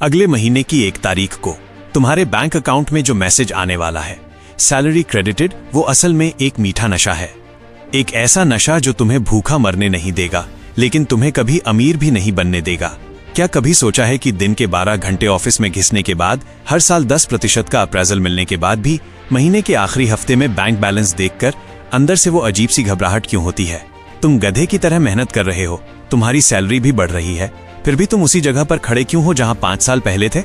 अगले महीने की 1 तारीख को तुम्हारे बैंक अकाउंट में जो मैसेज आने वाला है, सैलरी क्रेडिटेड, वो असल में एक मीठा नशा है। एक ऐसा नशा जो तुम्हें भूखा मरने नहीं देगा, लेकिन तुम्हें कभी अमीर भी नहीं बनने देगा। क्या कभी सोचा है कि दिन के 12 घंटे ऑफिस में घिसने के बाद, हर साल 10% का अप्रेजल मिलने के बाद भी महीने के आखिरी हफ्ते में बैंक बैलेंस देखकर अंदर से वो अजीब सी घबराहट क्यों होती है? तुम गधे की तरह मेहनत कर रहे हो, तुम्हारी सैलरी भी बढ़ रही है, फिर भी तुम उसी जगह पर खड़े क्यों हो जहां 5 साल पहले थे?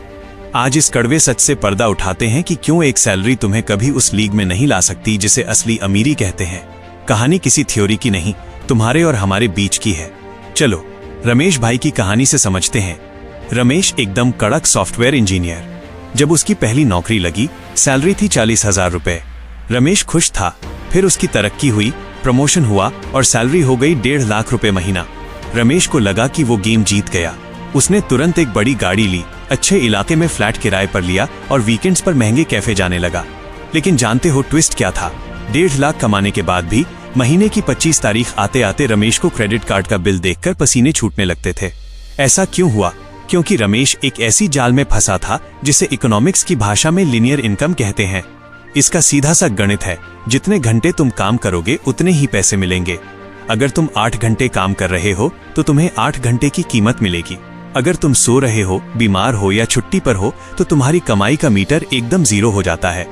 आज इस कड़वे सच से पर्दा उठाते हैं कि क्यों एक सैलरी तुम्हें कभी उस लीग में नहीं ला सकती जिसे असली अमीरी कहते हैं। कहानी किसी थ्योरी की नहीं, तुम्हारे और हमारे बीच की है। चलो रमेश भाई की कहानी से समझते हैं। रमेश एकदम कड़क सॉफ्टवेयर इंजीनियर। जब उसकी पहली नौकरी लगी, सैलरी थी 40,000 रुपए। रमेश खुश था। फिर उसकी तरक्की हुई, प्रमोशन हुआ और सैलरी हो गई 1.5 लाख रुपए महीना। रमेश को लगा कि वो गेम जीत गया। उसने तुरंत एक बड़ी गाड़ी ली, अच्छे इलाके में फ्लैट किराए पर लिया और वीकेंड्स पर महंगे कैफे जाने लगा। लेकिन जानते हो ट्विस्ट क्या था? 1.5 लाख कमाने के बाद भी महीने की 25 तारीख आते आते रमेश को क्रेडिट कार्ड का बिल देखकर पसीने छूटने लगते थे। ऐसा क्यों हुआ? क्योंकि रमेश एक ऐसी जाल में फंसा था जिसे इकोनॉमिक्स की भाषा में लीनियर इनकम कहते हैं। इसका सीधा सा गणित है, जितने घंटे तुम काम करोगे उतने ही पैसे मिलेंगे। अगर तुम 8 घंटे काम कर रहे हो तो तुम्हें 8 घंटे की कीमत मिलेगी। अगर तुम सो रहे हो, बीमार हो या छुट्टी पर हो तो तुम्हारी कमाई का मीटर एकदम 0 हो जाता है।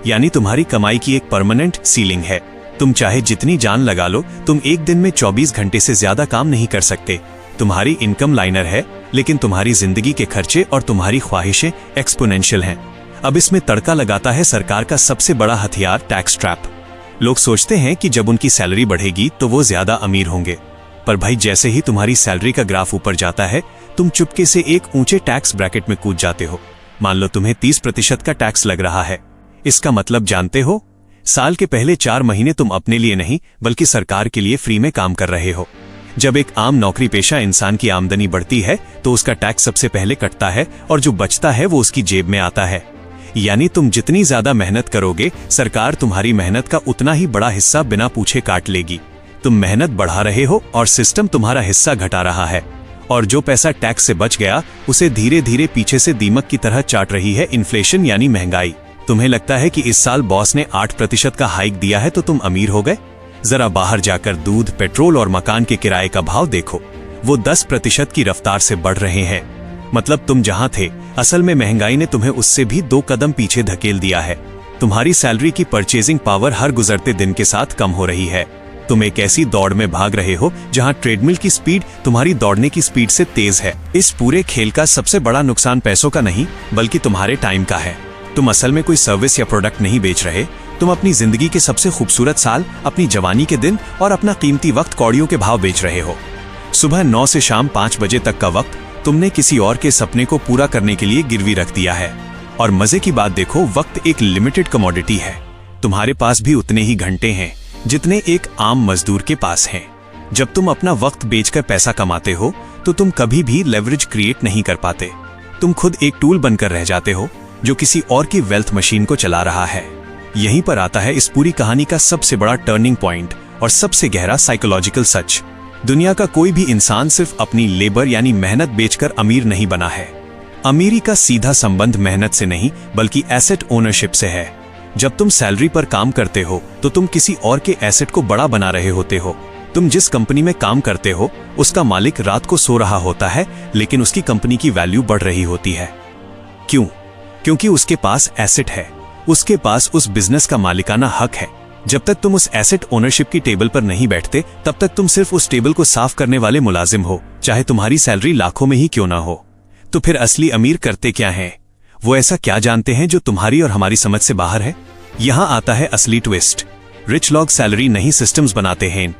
यानी तुम्हारी कमाई की एक परमानेंट सीलिंग है। तुम चाहे जितनी जान लगा लो, तुम एक दिन में 24 घंटे से ज्यादा काम नहीं कर सकते। तुम्हारी इनकम लाइनर है, लेकिन तुम्हारी जिंदगी के खर्चे और तुम्हारी ख्वाहिशें एक्सपोनेंशियल हैं। अब इसमें तड़का लगाता है सरकार का सबसे बड़ा हथियार, टैक्स ट्रैप। लोग सोचते हैं कि जब उनकी सैलरी बढ़ेगी तो वो ज्यादा अमीर होंगे, पर भाई जैसे ही तुम्हारी सैलरी का ग्राफ ऊपर जाता है, तुम चुपके से एक ऊंचे टैक्स ब्रैकेट में कूद जाते हो। मान लो तुम्हें 30% का टैक्स लग रहा है। इसका मतलब जानते हो? साल के पहले 4 महीने तुम अपने लिए नहीं बल्कि सरकार के लिए फ्री में काम कर रहे हो। जब एक आम नौकरी पेशा इंसान की आमदनी बढ़ती है तो उसका टैक्स सबसे पहले कटता है और जो बचता है वो उसकी जेब में आता है। यानी तुम जितनी ज्यादा मेहनत करोगे, सरकार तुम्हारी मेहनत का उतना ही बड़ा हिस्सा बिना पूछे काट लेगी। तुम मेहनत बढ़ा रहे हो और सिस्टम तुम्हारा हिस्सा घटा रहा है, और जो पैसा टैक्स से बच गया उसे धीरे धीरे पीछे से दीमक की तरह चाट रही है इन्फ्लेशन यानी महंगाई। तुम्हें लगता है कि इस साल बॉस ने 8% का हाइक दिया है तो तुम अमीर हो गए? जरा बाहर जाकर दूध, पेट्रोल और मकान के किराए का भाव देखो, वो 10% की रफ्तार से बढ़ रहे हैं। मतलब तुम जहां थे, असल में महंगाई ने तुम्हें उससे भी 2 कदम पीछे धकेल दिया है। तुम्हारी सैलरी की परचेजिंग पावर हर गुजरते दिन के साथ कम हो रही है। तुम एक ऐसी दौड़ में भाग रहे हो जहां ट्रेडमिल की स्पीड तुम्हारी दौड़ने की स्पीड से तेज है। इस पूरे खेल का सबसे बड़ा नुकसान पैसों का नहीं बल्कि तुम्हारे टाइम का है। तुम असल में कोई सर्विस या प्रोडक्ट नहीं बेच रहे, तुम अपनी जिंदगी के सबसे खूबसूरत साल, अपनी जवानी के दिन और अपना कीमती वक्त कौड़ियों के भाव बेच रहे हो। सुबह 9 से शाम 5 बजे तक का वक्त तुमने किसी और के सपने को पूरा करने के लिए गिरवी रख दिया है। और मजे की बात देखो, वक्त एक लिमिटेड कमोडिटी है। तुम्हारे पास भी उतने ही घंटे हैं जितने एक आम मजदूर के पास हैं। जब तुम अपना वक्त बेचकर पैसा कमाते हो तो तुम कभी भी लेवरेज क्रिएट नहीं कर पाते। तुम खुद एक टूल बनकर रह जाते हो जो किसी और की वेल्थ मशीन को चला रहा है। यहीं पर आता है इस पूरी कहानी का सबसे बड़ा टर्निंग पॉइंट और सबसे गहरा साइकोलॉजिकल सच। दुनिया का कोई भी इंसान सिर्फ अपनी लेबर यानी मेहनत बेचकर अमीर नहीं बना है। अमीरी का सीधा संबंध मेहनत से नहीं बल्कि एसेट ओनरशिप से है। जब तुम सैलरी पर काम करते हो तो तुम किसी और के एसेट को बड़ा बना रहे होते हो। तुम जिस कंपनी में काम करते हो उसका मालिक रात को सो रहा होता है, लेकिन उसकी कंपनी की वैल्यू बढ़ रही होती है। क्यों? क्योंकि उसके पास एसेट है, उसके पास उस बिजनेस का मालिकाना हक है। जब तक तुम उस एसेट ओनरशिप की टेबल पर नहीं बैठते, तब तक तुम सिर्फ उस टेबल को साफ करने वाले मुलाजिम हो, चाहे तुम्हारी सैलरी लाखों में ही क्यों ना हो। तो फिर असली अमीर करते क्या हैं? वो ऐसा क्या जानते हैं जो तुम्हारी और हमारी समझ से बाहर है? यहां आता है असली ट्विस्ट। रिच लोग सैलरी नहीं सिस्टम्स बनाते हैं।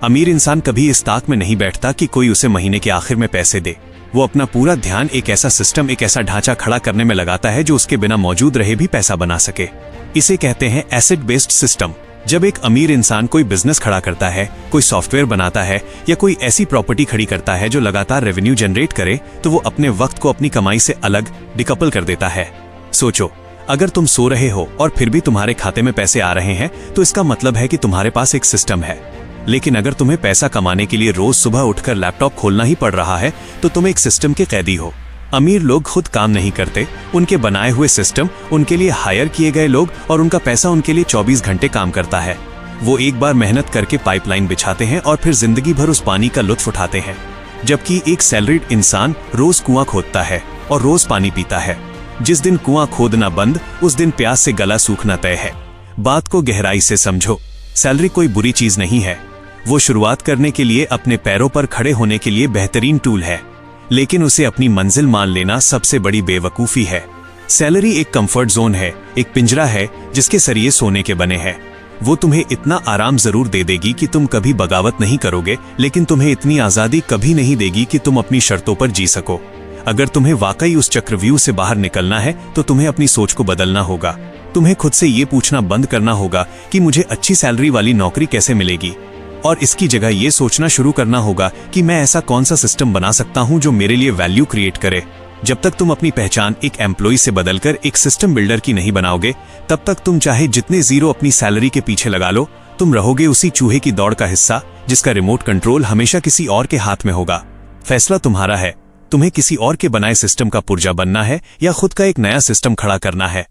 अमीर इंसान कभी इस ताक में नहीं बैठता कि कोई उसे महीने के आखिर में पैसे दे। वो अपना पूरा ध्यान एक ऐसा सिस्टम, एक ऐसा ढांचा खड़ा करने में लगाता है जो उसके बिना मौजूद रहे भी पैसा बना सके। इसे कहते हैं एसेट बेस्ड सिस्टम। जब एक अमीर इंसान कोई बिजनेस खड़ा करता है, कोई सॉफ्टवेयर बनाता है या कोई ऐसी प्रॉपर्टी खड़ी करता है जो लगातार रेवेन्यू जनरेट करे, तो वो अपने वक्त को अपनी कमाई से अलग डिकपल कर देता है। सोचो, अगर तुम सो रहे हो और फिर भी तुम्हारे खाते में पैसे आ रहे हैं तो इसका मतलब है कि तुम्हारे पास एक सिस्टम है। लेकिन अगर तुम्हें पैसा कमाने के लिए रोज सुबह उठकर लैपटॉप खोलना ही पड़ रहा है तो तुम एक सिस्टम के कैदी हो। अमीर लोग खुद काम नहीं करते, उनके बनाए हुए सिस्टम उनके लिए हायर किए गए लोग और उनका पैसा उनके लिए 24 घंटे काम करता है। वो एक बार मेहनत करके पाइपलाइन बिछाते हैं और फिर जिंदगी भर उस पानी का लुत्फ उठाते हैं, जबकि एक सैलरीड इंसान रोज कुआं खोदता है और रोज पानी पीता है। जिस दिन कुआं खोदना बंद, उस दिन प्यास से गला सूखना तय है। बात को गहराई से समझो। सैलरी कोई बुरी चीज नहीं है, वो शुरुआत करने के लिए, अपने पैरों पर खड़े होने के लिए बेहतरीन टूल है, लेकिन उसे अपनी मंजिल मान लेना सबसे बड़ी बेवकूफी है। सैलरी एक कंफर्ट जोन है, एक पिंजरा है जिसके सरिये सोने के बने हैं। वो तुम्हें इतना आराम जरूर दे देगी कि तुम कभी बगावत नहीं करोगे, लेकिन तुम्हें इतनी आजादी कभी नहीं देगी कि तुम अपनी शर्तों पर जी सको। अगर तुम्हें वाकई उस चक्रव्यूह से बाहर निकलना है तो तुम्हें अपनी सोच को बदलना होगा। तुम्हें खुद से ये पूछना बंद करना होगा कि मुझे अच्छी सैलरी वाली नौकरी कैसे मिलेगी, और इसकी जगह ये सोचना शुरू करना होगा कि मैं ऐसा कौन सा सिस्टम बना सकता हूं जो मेरे लिए वैल्यू क्रिएट करे। जब तक तुम अपनी पहचान एक एम्प्लॉय से बदलकर एक सिस्टम बिल्डर की नहीं बनाओगे, तब तक तुम चाहे जितने जीरो अपनी सैलरी के पीछे लगा लो, तुम रहोगे उसी चूहे की दौड़ का हिस्सा जिसका रिमोट कंट्रोल हमेशा किसी और के हाथ में होगा। फैसला तुम्हारा है, तुम्हें किसी और के बनाए सिस्टम का पुर्जा बनना है या खुद का एक नया सिस्टम खड़ा करना है।